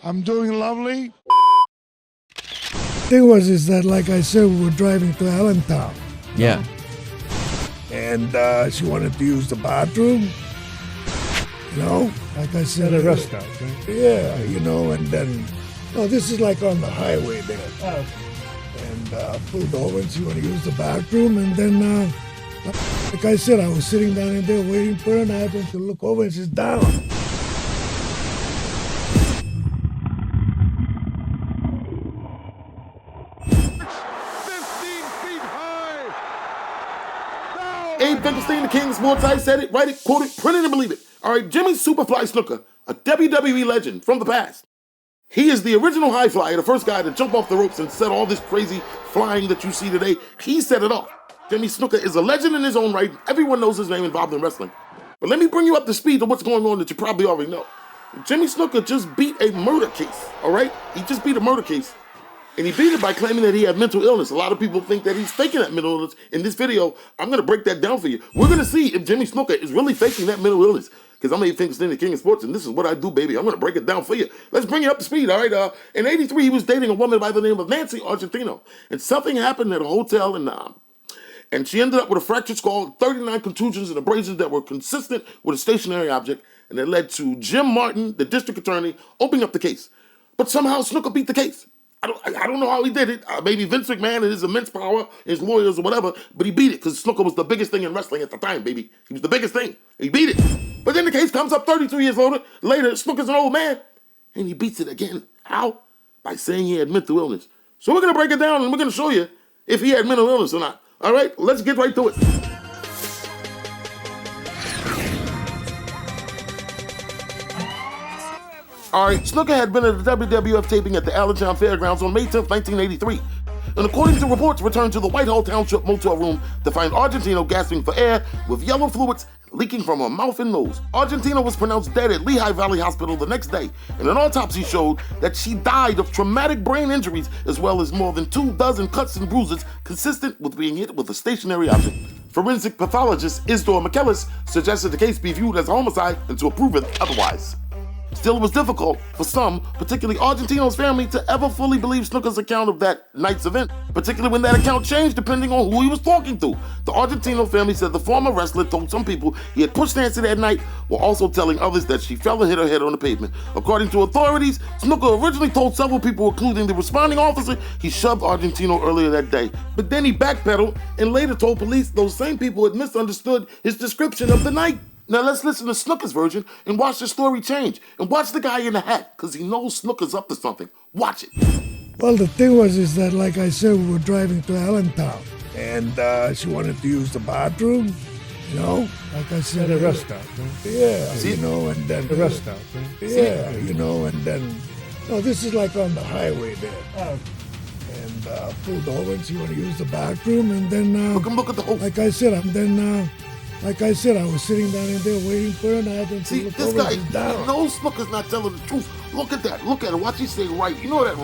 I'm doing lovely. Thing was is that, like I said, we were driving to Allentown. Yeah. And she wanted to use the bathroom. You know, like I said. At a restaurant, right? Yeah, you know, and then, no, this is like on the highway there. Oh. And pulled over and she wanted to use the bathroom. And then, like I said, I was sitting down in there waiting for her, and I happened to look over and she's down. Abe Finkelstein, the king of sports. I said it, write it, quote it, print it, and believe it. All right, Jimmy Superfly Snuka, a WWE legend from the past. He is the original high flyer, the first guy to jump off the ropes and set all this crazy flying that you see today. He set it off. Jimmy Snuka is a legend in his own right. Everyone knows his name involved in wrestling. But let me bring you up to speed to what's going on that you probably already know. Jimmy Snuka just beat a murder case, all right? He just beat a murder case. And he beat it by claiming that he had mental illness. A lot of people think that he's faking that mental illness. In this video, I'm going to break that down for you. We're going to see if Jimmy Snuka is really faking that mental illness. Because I'm Abe Finkelstein, the king of sports, and this is what I do, baby. I'm going to break it down for you. Let's bring you up to speed, all right? In '83, he was dating a woman by the name of Nancy Argentino. And something happened at a hotel in and she ended up with a fractured skull, 39 contusions and abrasions that were consistent with a stationary object. And it led to Jim Martin, the district attorney, opening up the case. But somehow Snuka beat the case. I don't know how he did it. Maybe Vince McMahon and his immense power, his lawyers or whatever, but he beat it because Snuka was the biggest thing in wrestling at the time, baby. He was the biggest thing. He beat it. But then the case comes up 32 years later, Snuka's an old man, and he beats it again. How? By saying he had mental illness. So we're going to break it down, and we're going to show you if he had mental illness or not. All right? Let's get right to it. All right, Snuka had been at the WWF taping at the Allentown Fairgrounds on May 10th, 1983. And according to reports, returned to the Whitehall Township motel room to find Argentino gasping for air with yellow fluids leaking from her mouth and nose. Argentino was pronounced dead at Lehigh Valley Hospital the next day, and an autopsy showed that she died of traumatic brain injuries as well as more than 24 cuts and bruises consistent with being hit with a stationary object. Forensic pathologist Isidore McKellis suggested the case be viewed as a homicide until proven otherwise. Still, it was difficult for some, particularly Argentino's family, to ever fully believe Snuka's account of that night's event, particularly when that account changed depending on who he was talking to. The Argentino family said the former wrestler told some people he had pushed Nancy that night, while also telling others that she fell and hit her head on the pavement. According to authorities, Snuka originally told several people, including the responding officer, he shoved Argentino earlier that day. But then he backpedaled and later told police those same people had misunderstood his description of the night. Now let's listen to Snuka's version and watch the story change. And watch the guy in the hat, because he knows Snuka's up to something. Watch it. Well, the thing was is that, like I said, we were driving to Allentown. And she wanted to use the bathroom. You know, like I said. At a restaurant, right? Yeah, you know, and then. A restaurant, right? Yeah, you know, and then. No, this is like on the highway there. Oh. And pulled over and she wanted to use the bathroom. And then. Look at the whole. Like I said, I was sitting down in there waiting for her, and I happened to look over and she's down. He knows Snuka's not telling the truth. Look at that. Look at it. Watch he say right. You know that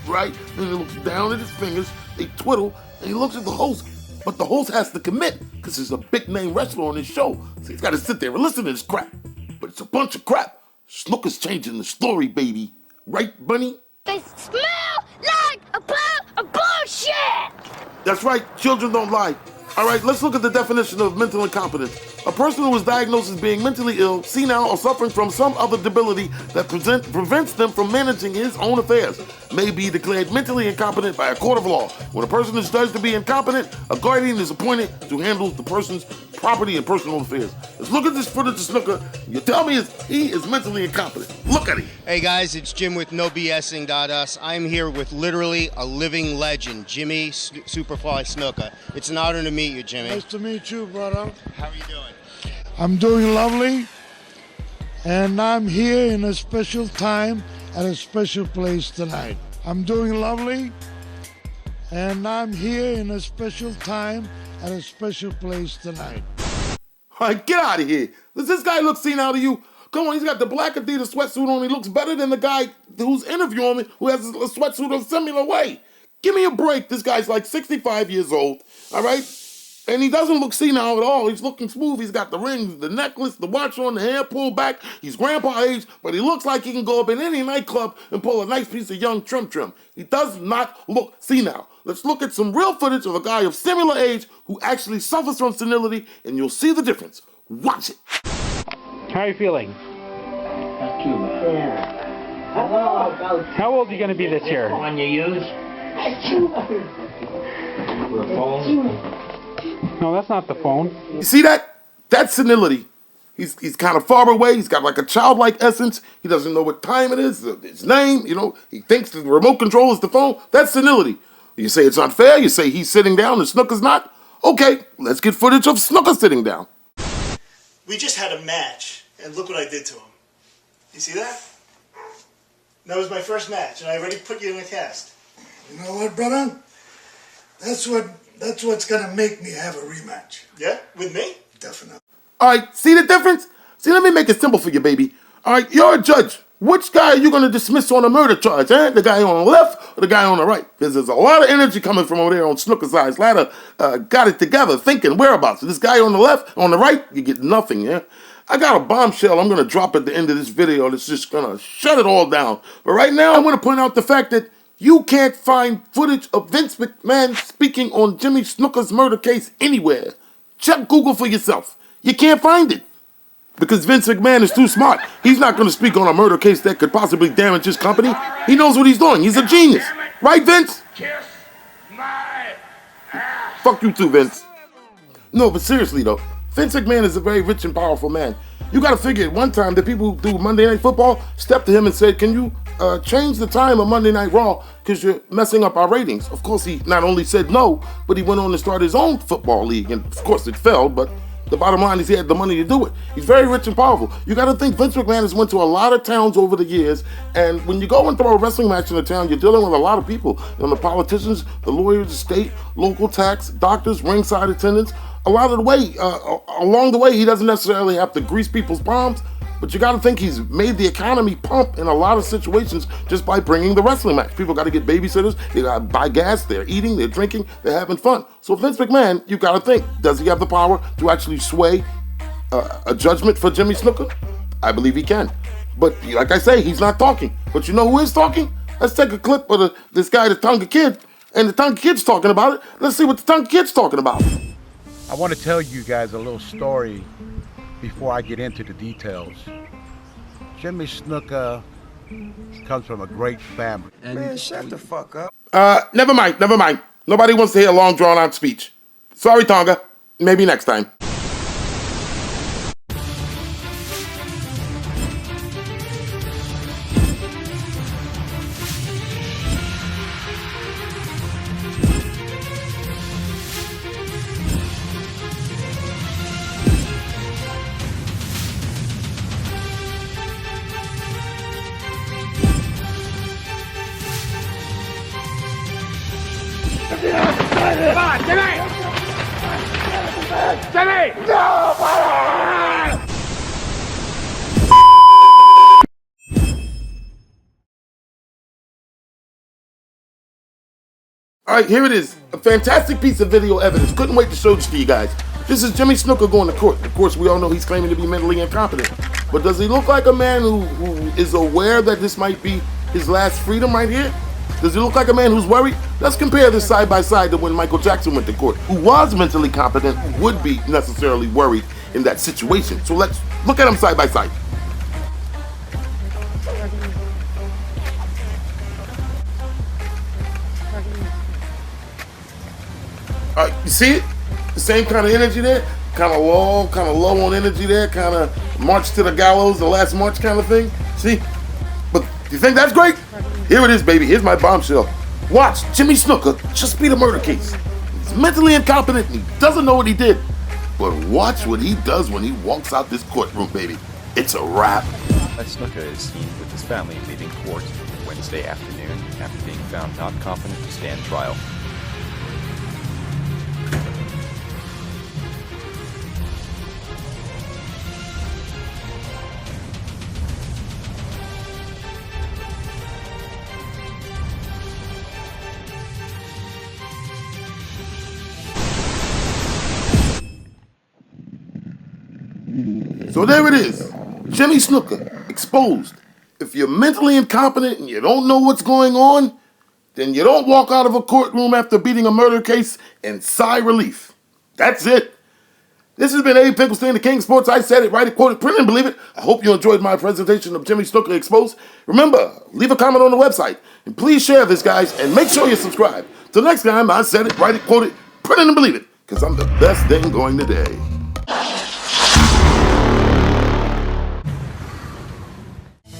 right. Then he looks down at his fingers. They twiddle, and he looks at the host. But the host has to commit, because there's a big-name wrestler on his show. So he's got to sit there and listen to this crap. But it's a bunch of crap. Snuka's changing the story, baby. Right, Bunny? They smell like a pile of bullshit! That's right. Children don't lie. All right, let's look at the definition of mental incompetence. A person who is diagnosed as being mentally ill, senile, or suffering from some other debility that prevents them from managing his own affairs may be declared mentally incompetent by a court of law. When a person is judged to be incompetent, a guardian is appointed to handle the person's property and personal affairs. Let's look at this footage of Snuka. You tell me he is mentally incompetent. Look at him. Hey guys, it's Jim with NoBSing.us. I'm here with literally a living legend, Jimmy Superfly Snuka. It's an honor to meet you, Jimmy. Nice to meet you, brother. How are you doing? I'm doing lovely, and I'm here in a special time at a special place tonight. I'm doing lovely, and I'm here in a special time at a special place tonight. All right, get out of here. Does this guy look senile to you? Come on, he's got the black Adidas sweatsuit on. He looks better than the guy who's interviewing me who has a sweatsuit a similar way. Give me a break. This guy's like 65 years old, all right? And he doesn't look senile at all. He's looking smooth. He's got the rings, the necklace, the watch on, the hair pulled back. He's grandpa age, but he looks like he can go up in any nightclub and pull a nice piece of young trim. He does not look senile. Let's look at some real footage of a guy of similar age who actually suffers from senility, and you'll see the difference. Watch it. How are you feeling? Not too bad. How old are you going to be this year? One you use? For a phone? No, that's not the phone. You see that? That's senility. He's kind of far away. He's got like a childlike essence. He doesn't know what time it is, his name, you know. He thinks the remote control is the phone. That's senility. You say it's unfair. You say he's sitting down and Snuka's not. Okay, let's get footage of Snuka sitting down. We just had a match, and look what I did to him. You see that? That was my first match, and I already put you in a cast. You know what, brother? That's what's gonna make me have a rematch. Yeah? With me? Definitely. All right, see the difference? See, let me make it simple for you, baby. All right, you're a judge. Which guy are you going to dismiss on a murder charge, eh? The guy on the left or the guy on the right? Because there's a lot of energy coming from over there on Snuka's eyes. Ladder got it together, thinking whereabouts. This guy on the left, on the right, you get nothing, yeah? I got a bombshell I'm going to drop at the end of this video that's just going to shut it all down. But right now, I'm going to point out the fact that you can't find footage of Vince McMahon speaking on Jimmy Snuka's murder case anywhere. Check Google for yourself. You can't find it. Because Vince McMahon is too smart. He's not going to speak on a murder case that could possibly damage his company. He knows what he's doing. He's a genius. Right, Vince? Kiss my ass. Fuck you too, Vince. No, but seriously, though, Vince McMahon is a very rich and powerful man. You got to figure at one time the people who do Monday Night Football stepped to him and said, can you change the time of Monday Night Raw because you're messing up our ratings? Of course, he not only said no, but he went on to start his own football league. And of course, it failed, but the bottom line is he had the money to do it. He's very rich and powerful. You got to think Vince McMahon has went to a lot of towns over the years, and when you go and throw a wrestling match in a town, you're dealing with a lot of people. You know, the politicians, the lawyers, the state, local tax, doctors, ringside attendants. A lot of the way, along the way, he doesn't necessarily have to grease people's palms, but you got to think he's made the economy pump in a lot of situations just by bringing the wrestling match. People got to get babysitters, they got to buy gas, they're eating, they're drinking, they're having fun. So Vince McMahon, you got to think, does he have the power to actually sway a judgment for Jimmy Snuka? I believe he can. But like I say, he's not talking. But you know who is talking? Let's take a clip of this guy, the Tonga Kid, and the Tonga Kid's talking about it. Let's see what the Tonga Kid's talking about. I want to tell you guys a little story before I get into the details. Jimmy Snuka comes from a great family. Man, shut the fuck up. Never mind. Nobody wants to hear a long, drawn-out speech. Sorry, Tonga. Maybe next time. Come on, Jimmy! Jimmy! No! All right, here it is. A fantastic piece of video evidence. Couldn't wait to show this to you guys. This is Jimmy Snuka going to court. Of course, we all know he's claiming to be mentally incompetent. But does he look like a man who is aware that this might be his last freedom right here? Does he look like a man who's worried? Let's compare this side by side to when Michael Jackson went to court, who was mentally competent, who would be necessarily worried in that situation. So let's look at them side by side. All right, you see it? The same kind of energy there? Kind of low on energy there, kind of march to the gallows, the last march kind of thing. See? But you think that's great? Here it is, baby. Here's my bombshell. Watch Jimmy Snuka just beat a murder case. He's mentally incompetent and he doesn't know what he did. But watch what he does when he walks out this courtroom, baby. It's a wrap. Snuka is seen with his family leaving court Wednesday afternoon after being found not competent to stand trial. So there it is. Jimmy Snuka, exposed. If you're mentally incompetent and you don't know what's going on, then you don't walk out of a courtroom after beating a murder case and sigh relief. That's it. This has been Abe Finkelstein, the King of Sports. I said it, write it, quote it, print it, and believe it. I hope you enjoyed my presentation of Jimmy Snuka Exposed. Remember, leave a comment on the website. And please share this, guys, and make sure you subscribe. Till next time, I said it, write it, quote it, print it, and believe it. Because I'm the best thing going today.